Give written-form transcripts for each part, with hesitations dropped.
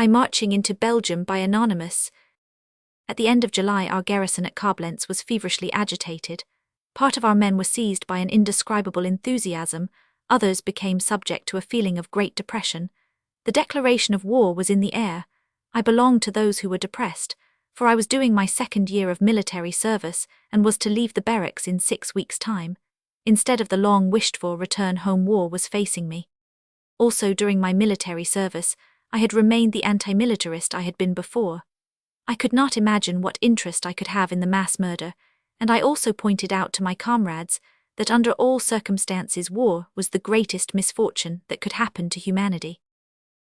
I marching into Belgium by Anonymous. At the end of July, our garrison at Koblenz was feverishly agitated. Part of our men were seized by an indescribable enthusiasm, others became subject to a feeling of great depression. The declaration of war was in the air. I belonged to those who were depressed, for I was doing my second year of military service and was to leave the barracks in 6 weeks' time. Instead of the long wished-for return home, war was facing me. Also, during my military service, I had remained the anti-militarist I had been before. I could not imagine what interest I could have in the mass murder, and I also pointed out to my comrades that under all circumstances war was the greatest misfortune that could happen to humanity.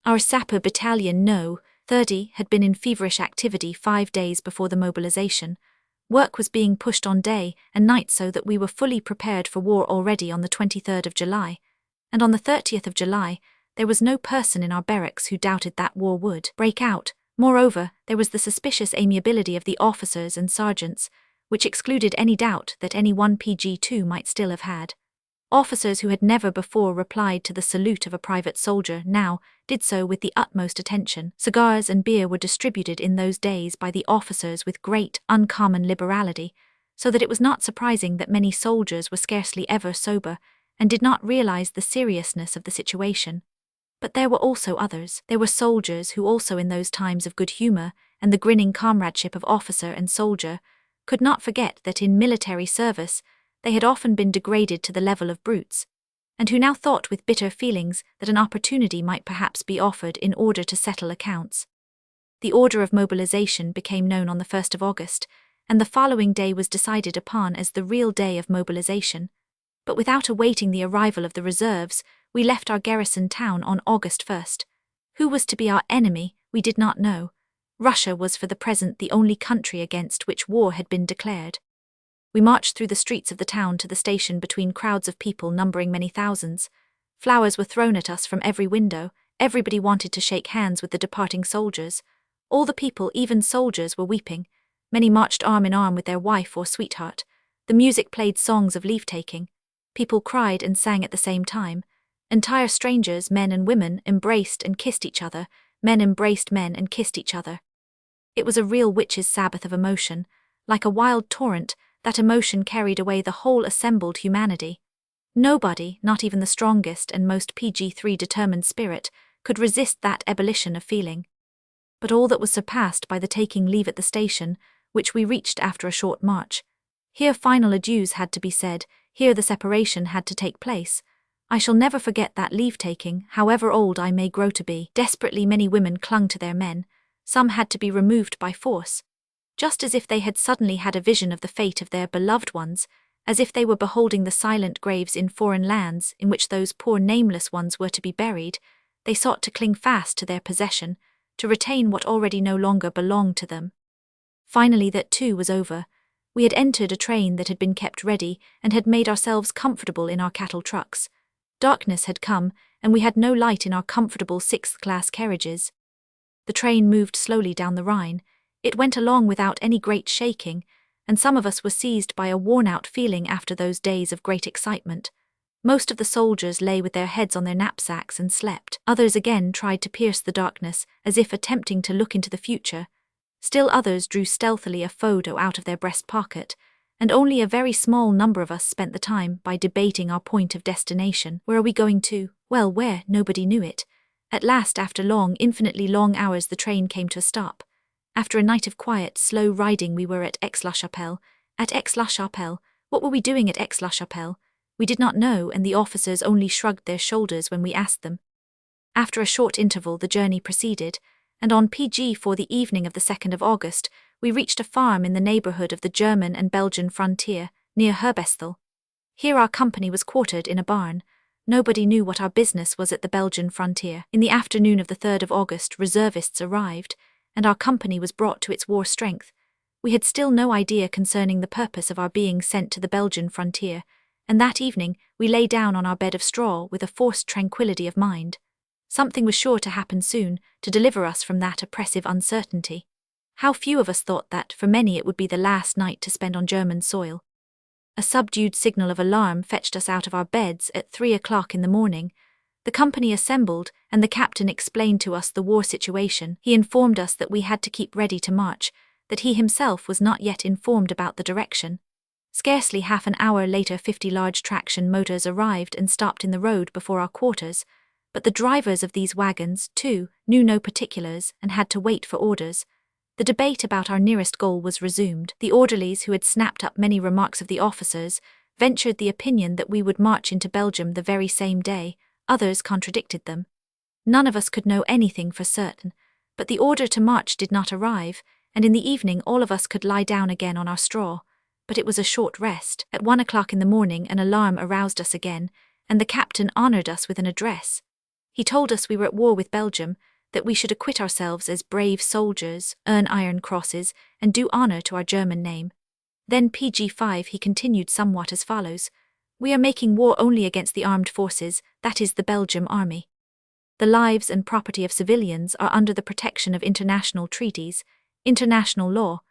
Our sapper battalion No. 30 had been in feverish activity 5 days before the mobilization. Work was being pushed on day and night so that we were fully prepared for war already on the 23rd of July, and on the 30th of July, there was no person in our barracks who doubted that war would break out. Moreover, there was the suspicious amiability of the officers and sergeants, which excluded any doubt that any one PG2 might still have had. Officers who had never before replied to the salute of a private soldier now did so with the utmost attention. Cigars and beer were distributed in those days by the officers with great, uncommon liberality, so that it was not surprising that many soldiers were scarcely ever sober and did not realize the seriousness of the situation. But there were also others. There were soldiers who also in those times of good humor and the grinning comradeship of officer and soldier could not forget that in military service they had often been degraded to the level of brutes, and who now thought with bitter feelings that an opportunity might perhaps be offered in order to settle accounts. The order of mobilization became known on the 1st of August, and the following day was decided upon as the real day of mobilization. But without awaiting the arrival of the reserves, we left our garrison town on August 1st. Who was to be our enemy, we did not know. Russia was for the present the only country against which war had been declared. We marched through the streets of the town to the station between crowds of people numbering many thousands. Flowers were thrown at us from every window. Everybody wanted to shake hands with the departing soldiers. All the people, even soldiers, were weeping. Many marched arm in arm with their wife or sweetheart. The music played songs of leave-taking. People cried and sang at the same time. Entire strangers, men and women, embraced and kissed each other. Men embraced men and kissed each other. It was a real witches' Sabbath of emotion. Like a wild torrent, that emotion carried away the whole assembled humanity. Nobody, not even the strongest and most PG3 determined spirit, could resist that ebullition of feeling. But all that was surpassed by the taking leave at the station, which we reached after a short march. Here final adieus had to be said, here the separation had to take place. I shall never forget that leave-taking, however old I may grow to be. Desperately many women clung to their men. Some had to be removed by force. Just as if they had suddenly had a vision of the fate of their beloved ones, as if they were beholding the silent graves in foreign lands in which those poor nameless ones were to be buried, they sought to cling fast to their possession, to retain what already no longer belonged to them. Finally that too was over. We had entered a train that had been kept ready and had made ourselves comfortable in our cattle trucks. Darkness had come, and we had no light in our comfortable sixth-class carriages. The train moved slowly down the Rhine. It went along without any great shaking, and some of us were seized by a worn-out feeling after those days of great excitement. Most of the soldiers lay with their heads on their knapsacks and slept. Others again tried to pierce the darkness, as if attempting to look into the future. Still others drew stealthily a photo out of their breast pocket, and only a very small number of us spent the time by debating our point of destination. Where are we going to? Well, where? Nobody knew it. At last, after long, infinitely long hours, the train came to a stop. After a night of quiet, slow riding, we were at Aix-la-Chapelle. At Aix-la-Chapelle? What were we doing at Aix-la-Chapelle? We did not know, and the officers only shrugged their shoulders when we asked them. After a short interval, the journey proceeded, and on PG for the evening of the 2nd of August, we reached a farm in the neighborhood of the German and Belgian frontier, near Herbesthal. Here our company was quartered in a barn. Nobody knew what our business was at the Belgian frontier. In the afternoon of the 3rd of August, reservists arrived, and our company was brought to its war strength. We had still no idea concerning the purpose of our being sent to the Belgian frontier, and that evening we lay down on our bed of straw with a forced tranquility of mind. Something was sure to happen soon, to deliver us from that oppressive uncertainty. How few of us thought that, for many, it would be the last night to spend on German soil. A subdued signal of alarm fetched us out of our beds at 3 o'clock in the morning. The company assembled, and the captain explained to us the war situation. He informed us that we had to keep ready to march, that he himself was not yet informed about the direction. Scarcely half an hour later 50 large traction motors arrived and stopped in the road before our quarters, but the drivers of these wagons, too, knew no particulars and had to wait for orders. The debate about our nearest goal was resumed. The orderlies, who had snapped up many remarks of the officers, ventured the opinion that we would march into Belgium the very same day. Others contradicted them. None of us could know anything for certain, but the order to march did not arrive, and in the evening all of us could lie down again on our straw. But it was a short rest. At 1 o'clock in the morning an alarm aroused us again, and the captain honoured us with an address. He told us we were at war with Belgium, that we should acquit ourselves as brave soldiers, earn iron crosses, and do honour to our German name. Then PG5 he continued somewhat as follows: "We are making war only against the armed forces, that is the Belgium army. The lives and property of civilians are under the protection of international treaties, international law,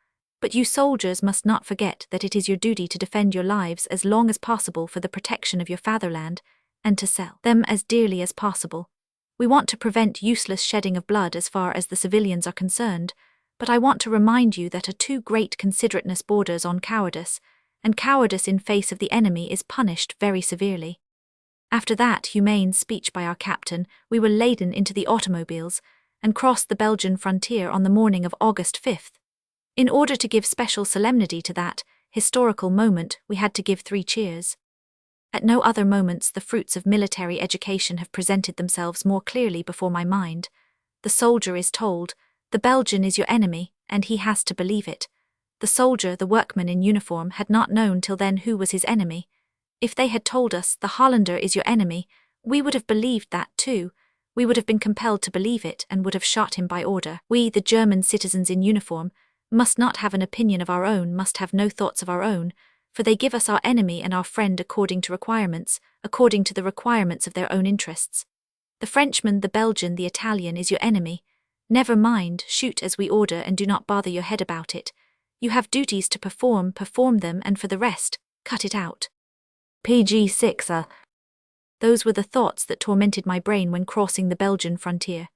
but you soldiers must not forget that it is your duty to defend your lives as long as possible for the protection of your fatherland, and to sell them as dearly as possible. We want to prevent useless shedding of blood as far as the civilians are concerned, but I want to remind you that a too great considerateness borders on cowardice, and cowardice in face of the enemy is punished very severely." After that humane speech by our captain, we were laden into the automobiles and crossed the Belgian frontier on the morning of August 5th. In order to give special solemnity to that historical moment, we had to give 3 cheers. At no other moments the fruits of military education have presented themselves more clearly before my mind. The soldier is told, "The Belgian is your enemy," and he has to believe it. The soldier, the workman in uniform, had not known till then who was his enemy. If they had told us, "The Hollander is your enemy," we would have believed that too. We would have been compelled to believe it and would have shot him by order. We, the German citizens in uniform, must not have an opinion of our own, must have no thoughts of our own, for they give us our enemy and our friend according to requirements, according to the requirements of their own interests. The Frenchman, the Belgian, the Italian is your enemy. Never mind, shoot as we order and do not bother your head about it. You have duties to perform them, and for the rest, cut it out. PG6. Those were the thoughts that tormented my brain when crossing the Belgian frontier.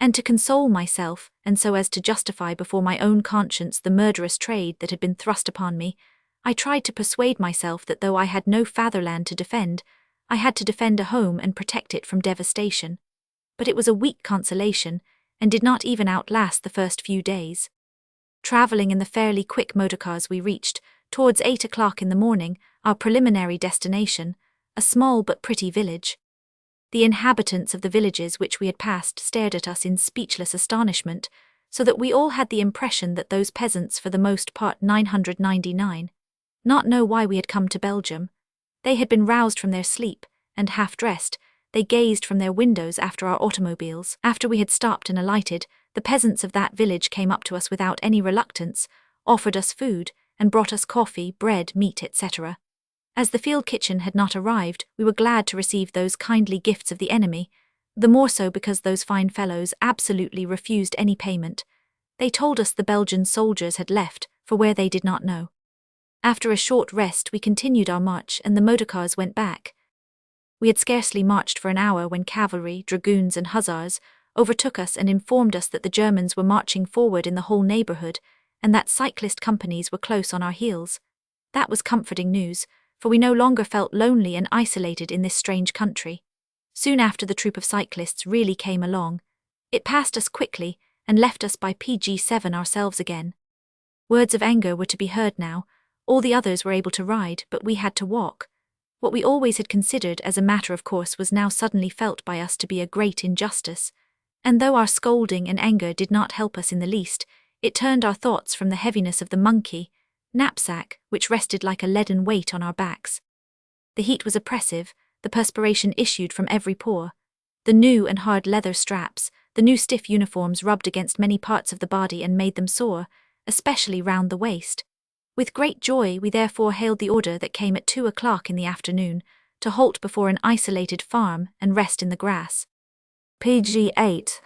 And to console myself, and so as to justify before my own conscience the murderous trade that had been thrust upon me, I tried to persuade myself that though I had no fatherland to defend, I had to defend a home and protect it from devastation. But it was a weak consolation, and did not even outlast the first few days. Travelling in the fairly quick motorcars, we reached, towards 8 o'clock in the morning, our preliminary destination, a small but pretty village. The inhabitants of the villages which we had passed stared at us in speechless astonishment, so that we all had the impression that those peasants, for the most part 999, not know why we had come to Belgium. They had been roused from their sleep, and half-dressed, they gazed from their windows after our automobiles. After we had stopped and alighted, the peasants of that village came up to us without any reluctance, offered us food, and brought us coffee, bread, meat, etc. As the field kitchen had not arrived, we were glad to receive those kindly gifts of the enemy, the more so because those fine fellows absolutely refused any payment. They told us the Belgian soldiers had left, for where they did not know. After a short rest we continued our march and the motorcars went back. We had scarcely marched for an hour when cavalry, dragoons and hussars overtook us and informed us that the Germans were marching forward in the whole neighbourhood, and that cyclist companies were close on our heels. That was comforting news, for we no longer felt lonely and isolated in this strange country. Soon after the troop of cyclists really came along. It passed us quickly and left us by PG7 ourselves again. Words of anger were to be heard now. All the others were able to ride, but we had to walk. What we always had considered as a matter of course was now suddenly felt by us to be a great injustice. And though our scolding and anger did not help us in the least, it turned our thoughts from the heaviness of the monkey knapsack, which rested like a leaden weight on our backs. The heat was oppressive, the perspiration issued from every pore. The new and hard leather straps, the new stiff uniforms rubbed against many parts of the body and made them sore, especially round the waist. With great joy we therefore hailed the order that came at 2 o'clock in the afternoon, to halt before an isolated farm and rest in the grass. PG8.